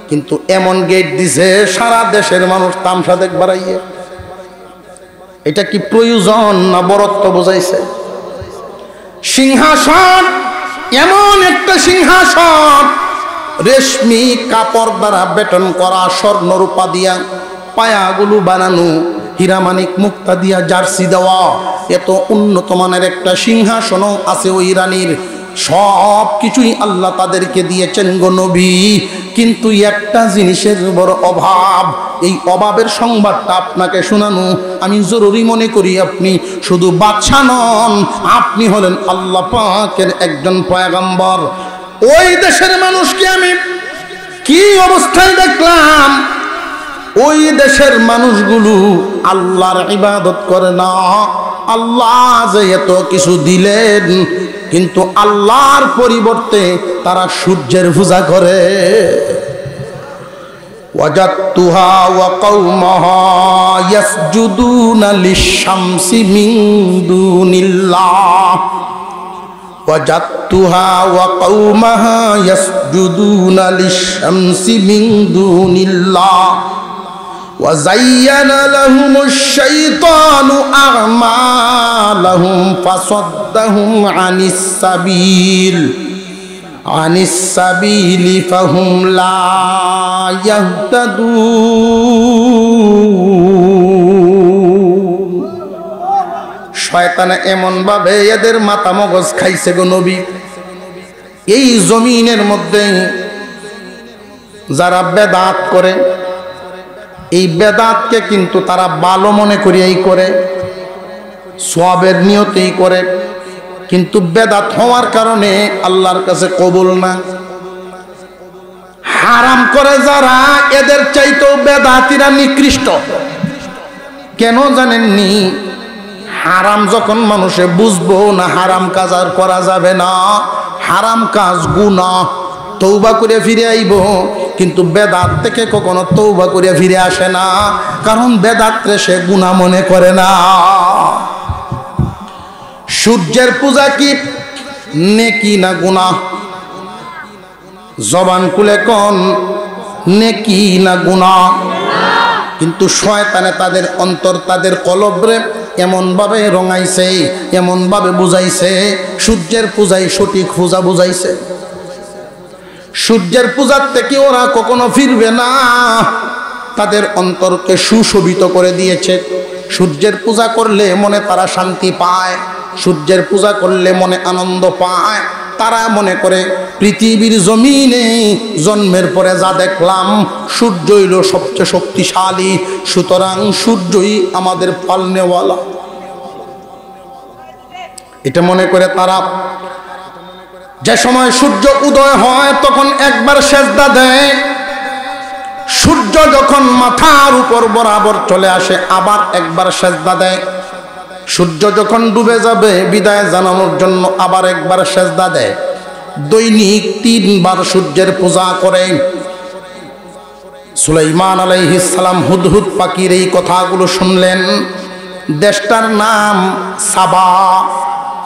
কিন্তু এমন গেট দিছে সারা দেশের মানুষ তামসা দেখবার আইয়ে। এটা কি প্রয়োজন না বরত্ব বোঝাইছে? সিংহাসন এমন একটা সিংহাসন, রেশমি কাপড় দ্বারা বেটন করা, স্বর্ণ রূপা দিয়া পায়াগুলো বানানো, হীরামানিক মুক্তা দিয়া জার্সি দেওয়া, এত উন্নত মানের একটা সিংহাসনও আছে ওই রানীর। সব কিছুই আল্লাহ তাদেরকে দিয়েছেন গো নবী, কিন্তু একটা জিনিসের বড় অভাব। এই অভাবের সংবাদটা আপনাকে শোনানো আমি জরুরি মনে করি। আপনি শুধু বাদশা নন, আপনি হলেন আল্লাহ পাকের একজন পয়গম্বর। ওই দেশের মানুষকে আমি কি অবস্থায় দেখলাম, ওই দেশের মানুষগুলো আল্লাহর ইবাদত করে না। আল্লাহ যে এত কিছু দিলেন, কিন্তু আল্লাহর পরিবর্তে তারা সূর্যের পূজা করে। ওয়াজাদতুহা ওয়া কওমাহা ইয়াসজুদুনা লিশ-শামসি মিন দুনিল্লাহ। ওয়াজাদতুহা ওয়া কওমাহা ইয়াসজুদুনা লিশ-শামসি মিন দুনিল্লাহ। وزين لهم الشيطان أعمالهم فصدهم عن السبيل فهم لا يهتدون। শয়তানে এমন ভাবে এদের মাথা মগজ খাইছে গো নবী। এই জমিনের মধ্যে যারা বেদাত করে, এই বেদাতকে কিন্তু তারা ভালো মনে করিয়াই করে, সওয়াবের নিয়তেই করে, কিন্তু বেদাত হওয়ার কারণে আল্লাহর কাছে কবুল না। হারাম করে যারা, এদের চাইতেও বেদাতিরা নিকৃষ্ট। কেন জানেননি? হারাম যখন মানুষে বুঝবো না হারাম কাজ আর করা যাবে না, হারাম কাজ গুনাহ, তৌবা করে ফিরে আইব, কিন্তু বেদাত থেকে কখনো তৌবা করে ফিরে আসে না, কারণ বেদাতরে সে গুনাহ মনে করে না। সূর্যের পূজা কি নেকি না গুনাহ? জবান খুলে কোন নেকি না গুনাহ? কিন্তু শয়তানে তাদের অন্তর, তাদের কলবরে এমন ভাবে রঙাইছে, এমন ভাবে বুঝাইছে, সূর্যের পূজাই সঠিক পূজা বুঝাইছে। সূর্যের পূজার থেকে ওরা কখনো ফিরবে না, তাদের অন্তরকে সুশোভিত করে দিয়েছে। সূর্যের পূজা করলে মনে তারা শান্তি পায়, সূর্যের পূজা করলে মনে আনন্দ পায়। তারা মনে করে পৃথিবীর জমিনে জন্মের পরে যা দেখলাম, সূর্য হইল সবচেয়ে শক্তিশালী, সুতরাং সূর্যই আমাদের পালনেওয়ালা। এটা মনে করে তারা যে সময় সূর্য উদয় হয় তখন একবার সেজদা দেয়, সূর্য যখন মাথার উপর বরাবর চলে আসে আবার একবার সেজদা দেয়, সূর্য যখন ডুবে যাবে বিদায় জানানোর জন্য আবার একবার সেজদা দেয়। দৈনিক 3 বার সূর্যের পূজা করে। সুলাইমান আলাইহিস সালাম হুদহুদ পাখির এই কথাগুলো শুনলেন। দেশটার নাম সাবা,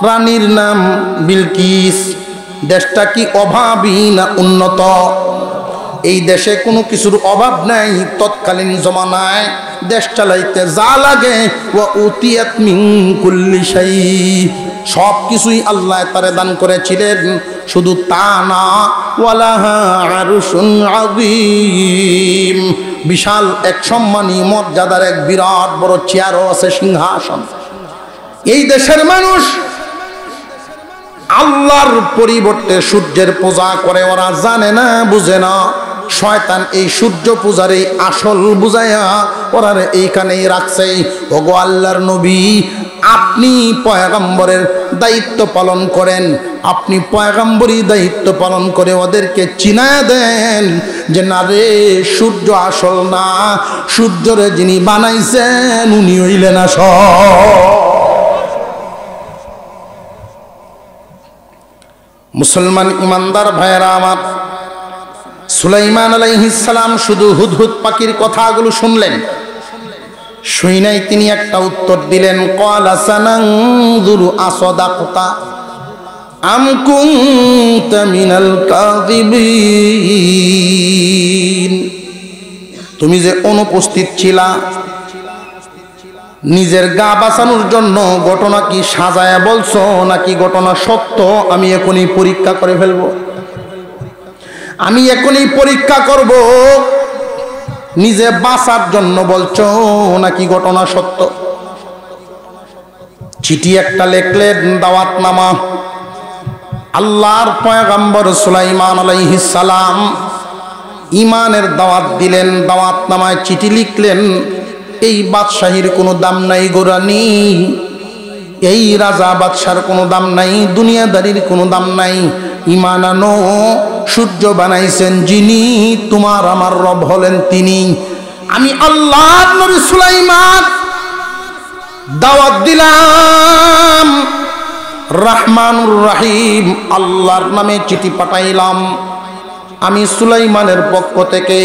রানীর নাম বিলকিস। দেশটা কি অভাবী না উন্নত? এই দেশে কোনো কিছুর অভাব নাই। তৎকালীন জমানায় দেশ চালাইতে যা লাগে ওয়া উতিয়াত মিন কুল্লি শাই, সব কিছুই আল্লাহ তারে দান করেছিলেন। শুধু তা না, ওয়ালাহা আরশুন আযীম, বিশাল এক সম্মানী মর্যাদার এক বিরাট বড় চেয়ারও আছে, সিংহাসন। এই দেশের মানুষ আল্লাহর পরিবর্তে সূর্যের পূজা করে। ওরা জানে না, বুঝে না। শয়তান এই সূর্য পূজার এই আসল বুঝাইয়া ওরা এইখানেই রাখছে। ওগো আল্লাহর নবী, আপনি পয়গম্বরের দায়িত্ব পালন করেন, আপনি পয়গম্বরী দায়িত্ব পালন করে ওদেরকে চিনায় দেন যে না রে, সূর্য আসল না, সূর্যরে যিনি বানাইছেন উনি হইলেন আসল। মুসলমান ইমানদার ভাইয়েরা আমার, সুলাইমান আলাইহিস সালাম শুধু হুদহুদ পাখির কথাগুলো শুনলেন। শুই নাই তিনি একটা উত্তর দিলেন, ক্বালা সানানজুরু আসাদাকতা আম কুনতা মিনাল কাযিবিন। তুমি যে অনুপস্থিত ছিলা, নিজের গা বাঁচানোর জন্য ঘটনা কি সাজায়া বলছো নাকি ঘটনা সত্য, আমি এখনই পরীক্ষা করে ফেলব। আমি এখনই পরীক্ষা করব নিজে বাঁচার জন্য বলছো নাকি ঘটনা সত্য। চিঠি একটা লিখলেন, দাওয়াতনামা। আল্লাহর পয়গম্বর সুলাইমান আলাইহিস সালাম ঈমানের দাওয়াত দিলেন, দাওয়াতনামায় চিঠি লিখলেন, এই বাদশাহীর কোনো দাম নাই গোরানি, এই রাজা বাদশার কোনো দাম নাই, দুনিয়াদারির কোনো দাম নাই। ঈমান আনো, সূর্য বানাইছেন যিনি, তোমার আমার রব হলেন তিনি। আমি আল্লাহর নবী সুলাইমান দাওয়াত দিলাম, রহমানুর রহিম আল্লাহর নামে চিঠি পাঠাইলাম। আমি সুলাইমানের পক্ষ থেকে,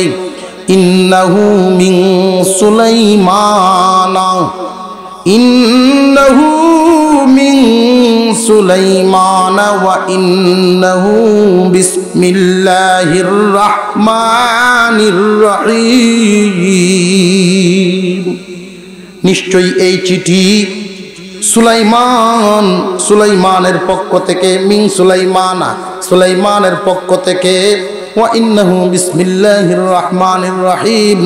ইন্নাহু মিন সুলাইমানা, ইন্নাহু মিন সুলাইমানা ওয়া ইন্নাহু বিসমিল্লাহির রহমানির রহিম। নিশ্চয়ই এই চিঠি সুলাইমানের পক্ষ থেকে, মিন সুলাইমানা সুলাইমানের পক্ষ থেকে, ওয়া ইন্নাহু বিসমিল্লাহির রহমানির রহিম।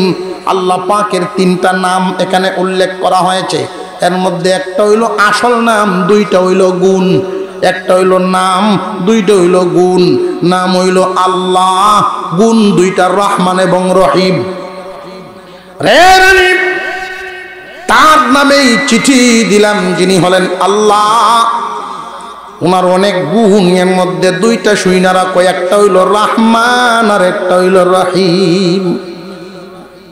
আল্লাহ পাকের তিনটা নাম এখানে উল্লেখ করা হয়েছে। এর মধ্যে একটা হইল আসল নাম, দুইটা হইল গুণ। একটা হইল নাম, দুইটা হইল গুণ। নাম হইল আল্লাহ, গুণ দুইটা রহমান এবং রহিম। তার নামেই চিঠি দিলাম, যিনি হলেন আল্লাহ। ওনার অনেক গুণ, এর মধ্যে দুইটা শুইনারা কয়, একটা হইল রহমান আর একটা হইল রহিম।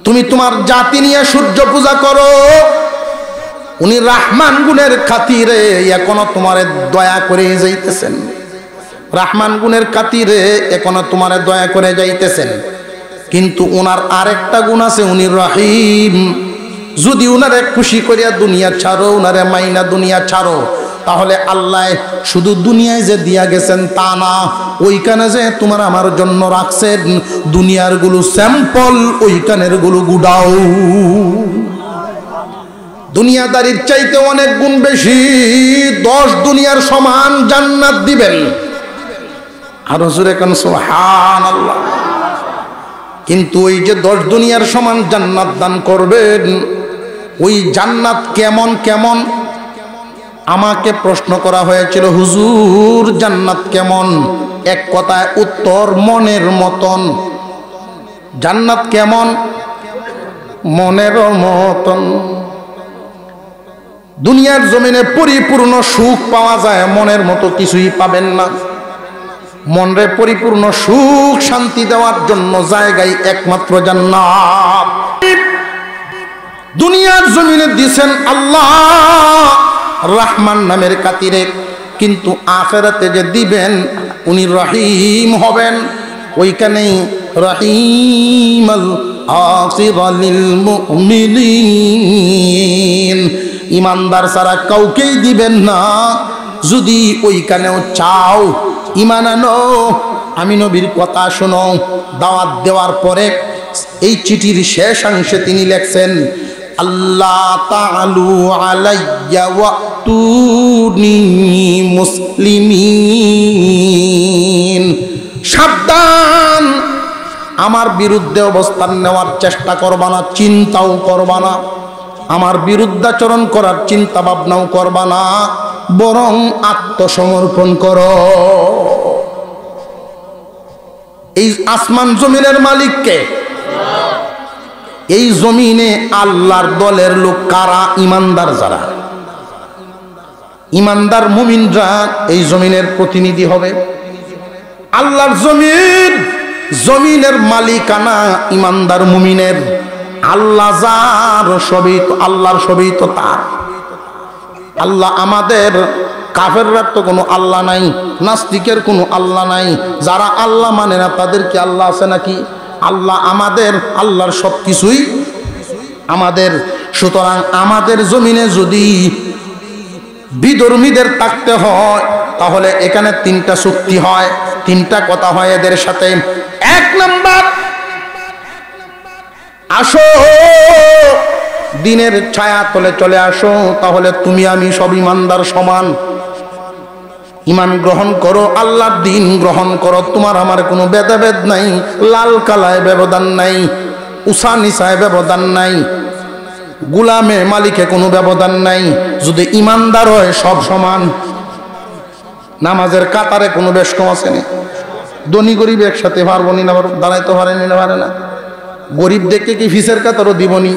তুমি তোমার জাতি নিয়ে সূর্য পূজা করো, উনি রহমান গুণের খাতিরে এখনো তোমারে দয়া করে যাইতেছেন। রহমান গুণের খাতিরে এখনো তোমারে দয়া করে যাইতেছেন। কিন্তু ওনার আরেকটা গুণ আছে, উনি রহিম। যদি উনারে খুশি করিয়া দুনিয়া ছাড়ো, উনারে মাইনা দুনিয়া ছাড়ো, তাহলে আল্লাহ শুধু দুনিয়ায় যে দিয়া গেছেন তা না, ওইখানে যে তোমার আমার জন্য রাখছেন দুনিয়ার গুলো স্যাম্পল, ওইখানের গুলো গুডাও। দুনিয়াদারির চাইতে অনেক গুণ বেশি, 10 দুনিয়ার সমান জান্নাত দিবেন। আর হুজুরে কোন সুবহানাল্লাহ। কিন্তু ওই যে 10 দুনিয়ার সমান জান্নাত দান করবেন, ওই জান্নাত কেমন কেমন? আমাকে প্রশ্ন করা হয়েছিল, হুজুর জান্নাত কেমন? এক কথায় উত্তর, মনের মতন। জান্নাত কেমন? মনের মতন। দুনিয়ার জমিনে পরিপূর্ণ সুখ পাওয়া যায়, মনের মতো কিছুই পাবেন না। মনরে পরিপূর্ণ সুখ শান্তি দেওয়ার জন্য জায়গায় একমাত্র জান্নাত। দুনিয়ার জমিনে দিছেন আল্লাহ রহমান নামের খাতিরে, কিন্তু আখিরাতে যে দিবেন উনি রহিম হবেন। ওইখানেই রহিমাল আখিরালিল মুমিনিন, ইমানদার ছাড়া কাউকেই দিবেন না। যদি ওইখানেও চাও ইমান আনো, আমি নবীর কথা শোনো। দাওয়াত দেওয়ার পরে এই চিঠির শেষাংশে তিনি লেখছেন, আল্লাহ তাআলু আলাইয়া ওয়াতুনি মুসলিমিন। সাবধান, আমার বিরুদ্ধে অবস্থান নেওয়ার চেষ্টা করবা না, চিন্তাও করবা না, আমার বিরুদ্ধাচরণ করার চিন্তা ভাবনাও করবা না, বরং আত্মসমর্পণ করো। এই আসমান জমিনের মালিককে, এই জমিনে আল্লাহর দলের লোক কারা? ইমানদার যারা, ইমানদার মুমিনরা এই জমিনের প্রতিনিধি হবে। আল্লাহর জমিন, জমিনের মালিকানা ইমানদার মুমিনের। আল্লাহ যার, সবই তো আল্লাহর, সবই তো তার। আল্লাহ আমাদের, কাফেররা তো কোনো আল্লাহ নাই, নাস্তিকের কোনো আল্লাহ নাই। যারা আল্লাহ মানে না তাদের কি আল্লাহ আছে নাকি? আল্লাহ আমাদের, আল্লাহর সব কিছুই আমাদের। সুতরাং আমাদের জমিনে যদি বিধর্মীদের থাকতে হয় তাহলে এখানে তিনটা চুক্তি হয়, তিনটা কথা হয় এদের সাথে। এক নাম্বার, আসো দিনের ছায়া তলে চলে আসো, তাহলে তুমি আমি সব ইমানদার সমান। ইমান গ্রহণ করো, আল্লাহর দিন গ্রহণ করো, তোমার আমার কোনো ভেদাভেদ নাই, লাল কালায় ব্যবধান নাই, উষা নিশায় ব্যবধান নাই, গুলামে মালিকে কোনো ব্যবধান নাই। যদি ইমানদার হয় সব সমান। নামাজের কাতারে কোনো বেশ কম আছে না। ধনী গরিব একসাথে পারবো নি, না দাঁড়াইতে পারেনি, না পারে না। গরিব দেখে কি ফিসের কাতারও দিবনি।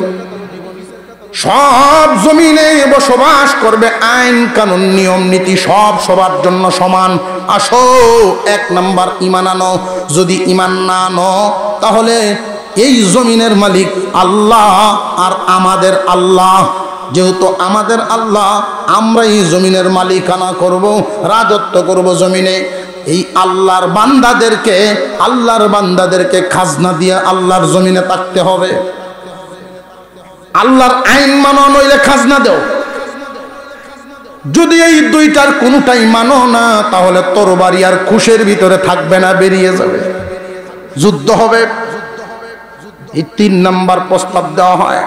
সব জমিনে বসবাস করবে, আইন কানুন নিয়ম নীতি সব সবার জন্য সমান। আসো এক নাম্বার ইমান আনো। যদি ইমান না আনো তাহলে এই জমিনের মালিক আল্লাহ আর আমাদের আল্লাহ। যেহেতু আমাদের আল্লাহ, আমরা এই জমিনের মালিকানা করব, রাজত্ব করব জমিনে। এই আল্লাহর বান্দাদেরকে খাজনা দিয়ে আল্লাহর জমিনে থাকতে হবে। আল্লাহর আইন মানো, নইলে খাজনা দেও। যদি এই দুইটার কোনটাই মানো না তাহলে তরবারি আর খুশের ভিতরে থাকবে না, বেরিয়ে যাবে, যুদ্ধ হবে। এই 3 নাম্বার প্রস্তাব দেওয়া হয়।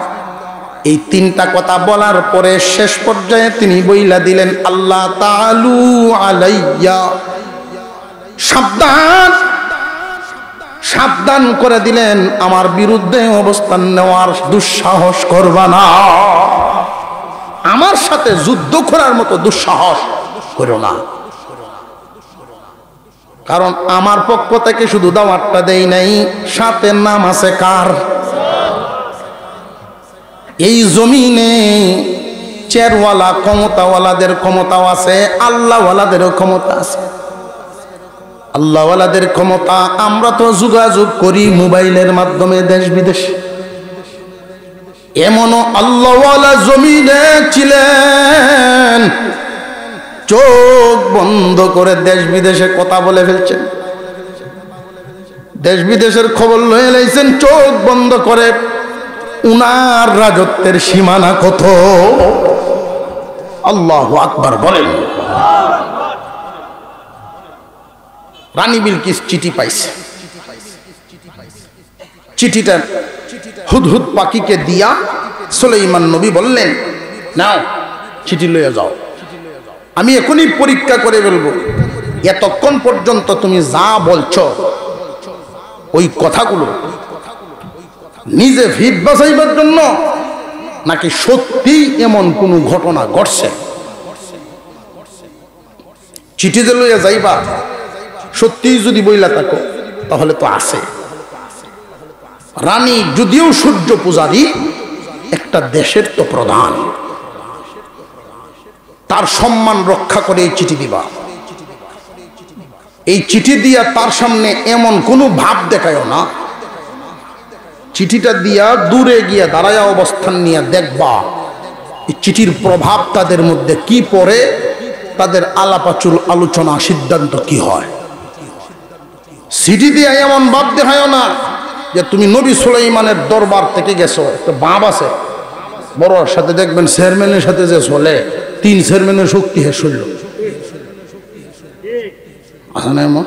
এই 3টা কথা বলার পরে শেষ পর্যায়ে তিনি বইলা দিলেন, আল্লাহ তাআলু আলাইয়া, সাবধান, সাবধান করে দিলেন, আমার বিরুদ্ধে অবস্থান নেওয়ার দুঃসাহস করবা না, আমার সাথে যুদ্ধ করার মতো দুঃসাহস করো না। কারণ আমার পক্ষ থেকে শুধু দাওয়াতটা দেই নাই, সাথে নাম আছে কার? এই জমিনে চেয়ারওয়ালা ক্ষমতাওয়ালাদের ক্ষমতাও আছে, আল্লাহওয়ালাদেরও ক্ষমতা আছে। আল্লাহওয়ালাদের ক্ষমতা, আমরা তো যোগাযোগ করি মোবাইলের মাধ্যমে দেশ বিদেশে। এমনও আল্লাহওয়ালা জমিনে ছিলেন, চোখ বন্ধ করে দেশ বিদেশে কথা বলে ফেলছেন, দেশ বিদেশের খবর লয়ে লাইছেন চোখ বন্ধ করে। উনার রাজত্বের সীমানা কত! আল্লাহু আকবার বলেন। রানী বিলকিস চিঠি পাইছে, চিঠিটা হুদহুদ পাখিকে দিয়া সুলাইমান নবী বললেন, নাও চিঠি লইয়া যাও, আমি এখনই পরীক্ষা করে ফেলবো এতক্ষণ পর্যন্ত তুমি যা বলছো ওই কথাগুলো নিজে ভিত বাঁচাইবার জন্য নাকি সত্যি এমন কোন ঘটনা ঘটছে। চিঠি যে লইয়া যাইবা সত্যি যদি বইলা থাকো তাহলে তো আছে। রানী যদিও সূর্য পূজারী, একটা দেশের তো প্রধান, তার সম্মান রক্ষা করে এই চিঠি দিবা। এই চিঠি দিয়া তার সামনে এমন কোনো ভাব দেখায়ও না, চিঠিটা দিয়া দূরে গিয়া দাঁড়ায়া অবস্থান নিয়ে দেখবা এই চিঠির প্রভাব তাদের মধ্যে কি পড়ে, তাদের আলাপাচুল আলোচনা সিদ্ধান্ত কি হয়। চিঠি দিয়া এমন ভাব দেখায়ও না যে তুমি নবী সুলাইমানের দরবার থেকে গেছো। একটা বাপ আছে বড়োর সাথে, দেখবেন চেয়ারম্যানের সাথে যে চলে 3 চেয়ারম্যানের শক্তি হে শৈল আছে না, এমন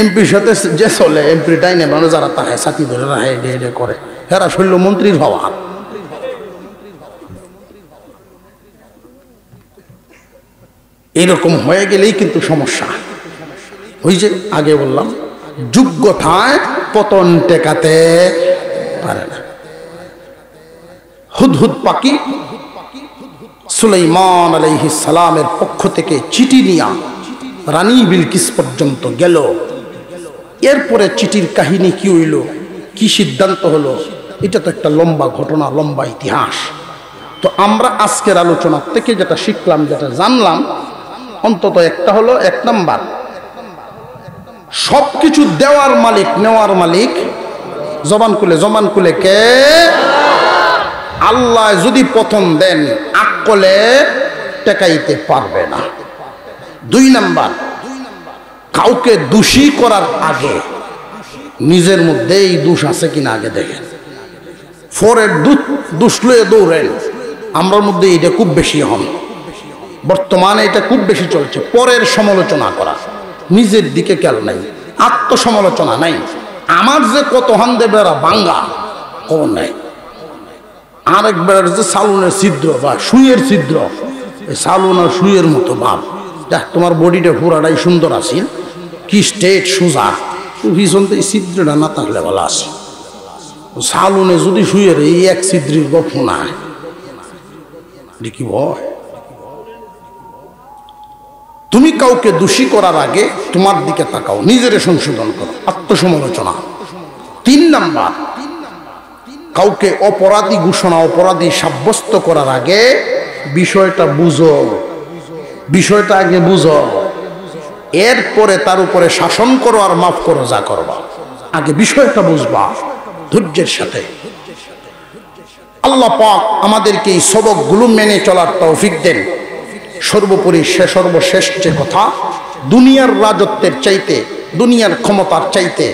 এমপির সাথে যে চলে, এমপি টাইনে মানে যারা তাহে সাথী ধরে রাহে ডে করে, হেরা শৈল মন্ত্রীর হওয়া। এরকম হয়ে গেলেই কিন্তু সমস্যা। ওই যে আগে বললাম, যোগ্যতায় পতন টেকাতে পারে না। হুদহুদ পাখি সুলাইমান আলাইহিস সালামের পক্ষ থেকে চিঠি নিয়া রানী বিলকিস পর্যন্ত গেল। এরপরে চিঠির কাহিনী কি হইল, কি সিদ্ধান্ত হলো, এটা তো একটা লম্বা ঘটনা, লম্বা ইতিহাস। তো আমরা আজকের আলোচনা থেকে যেটা শিখলাম, যেটা জানলাম, অন্তত একটা হলো, 1 নাম্বার, সবকিছু দেওয়ার মালিক নেওয়ার মালিক জবান খুলে কে? আল্লাহ যদি প্রথম দেন আকলে টেকাইতে পারবে না। 2 নাম্বার, কাউকে দোষী করার আগে নিজের মধ্যে এই দোষ আছে কিনা আগে দেখেন। ফোরের দুসলে দৌড়েন, আমরার মধ্যে এটা খুব বেশি হন। বর্তমানে এটা খুব বেশি চলছে, পরের সমালোচনা করা, নিজের দিকে খেয়াল নাই, আত্মসমালোচনা নাই। আমার যে কত হান্দে বেড়া বাঙ্গা খবর নাই, আরেক বেড়ার যে সালুনের ছিদ্র বা সুইয়ের ছিদ্র, এই সালুন আর সুইয়ের মতো ভাব। দেখ তোমার বডিটা পুরাটাই সুন্দর আছে, কি স্টেট সোজা, ভীষণ এই ছিদ্রটা না থাকলে ভালো আছে। সালুনে যদি সুইয়ের এই এক ছিদ্রির গপ নাই, কি ভয়। তুমি কাউকে দোষী করার আগে তোমার দিকে তাকাও, নিজের সংশোধন করো, আত্মসমালোচনা। 3 নাম্বার, কাউকে অপরাধী ঘোষণা, অপরাধী সাব্যস্ত করার আগে বিষয়টা বুঝো, বিষয়টা আগে বুঝো, এরপরে তার উপরে শাসন করো আর মাফ করো যা করবা। আগে বিষয়টা বুঝবা ধৈর্যের সাথে। আল্লাহ পাক আমাদেরকে এই সবকগুলো মেনে চলার তৌফিক দেন। সর্বোপরি সর্বশেষ যে কথা, দুনিয়ার রাজত্বের চাইতে, দুনিয়ার ক্ষমতার চাইতে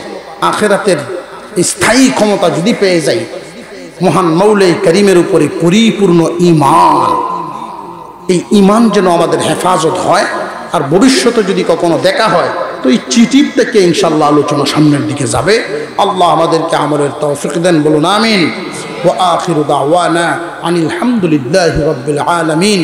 আখিরাতের স্থায়ী ক্ষমতা যদি পেয়ে যাই, মহান মৌলাই করিমের উপরে পরিপূর্ণ ঈমান, এই ঈমান যেন আমাদের হেফাজত হয়। আর ভবিষ্যতে যদি কখনো দেখা হয় তো এই চিঠির থেকে ইনশাআল্লাহ আলোচনা সামনের দিকে যাবে। আল্লাহ আমাদেরকে আমলের তৌফিক দেন, বলুন আমিন। ওয়া আখিরু দাওয়ানা আনিল হামদুলিল্লাহি রাব্বিল আলামিন।